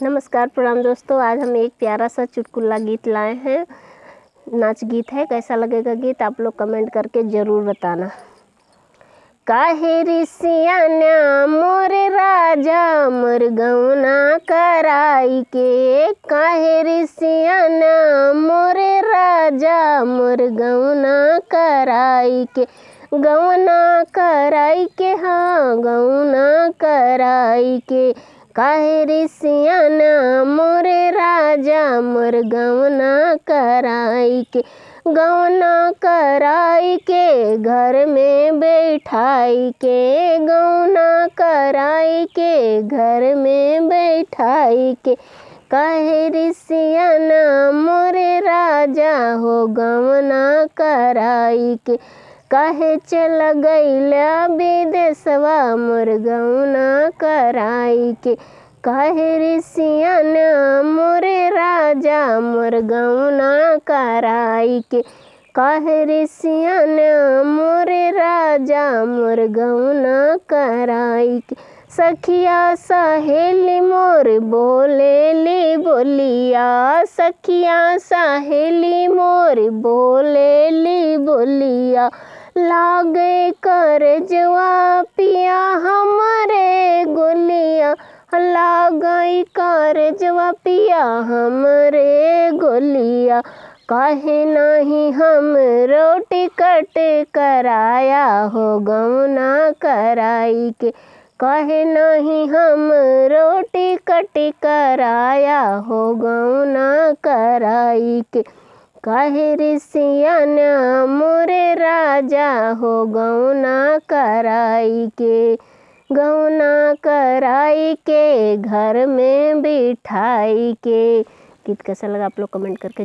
नमस्कार प्रणाम दोस्तों, आज हम एक प्यारा सा चुटकुला गीत लाए हैं। नाच गीत है। कैसा लगेगा गीत आप लोग कमेंट करके ज़रूर बताना। काहे ऋषियाना मोरे राजा मोर गौना कराई के, काहे ऋषियाना मोरे राजा मोर गौना कराई के, गौना कराई के, हाँ गौना कराई के, काहे ऋषियाना मोरे राजा मोर गौना कराई के, गौना कराई के घर में बैठाई के, गौना कराई के घर में बैठाई के, काहे ऋषियाना मोरे राजा हो गौना कराई के, काहे चल गइला विदेशवा मोर गौना कराई के, काहे ऋषियाना मोरे राजा मोर गौना कराई के, काहे ऋषियाना मोरे राजा मोर गौना कराई के, सखिया सहेली मोर बोलेली बोलिया, सखिया सहेली मोर बोलेली बोलिया, लागे करजवा पिया हमरे गोलिया, लागे करजवा पिया हमरे गोलिया, काहे नहीं हम रोटी कट कराया हो गौना कराई के, काहे नहीं हम रोटी कट कराया हो गौना कराई के, काहे ऋषियाना मोरे राजा हो गौना कराई के, गौना कराई के घर में बिठाई के। गीत कैसा लगा आप लोग कमेंट करके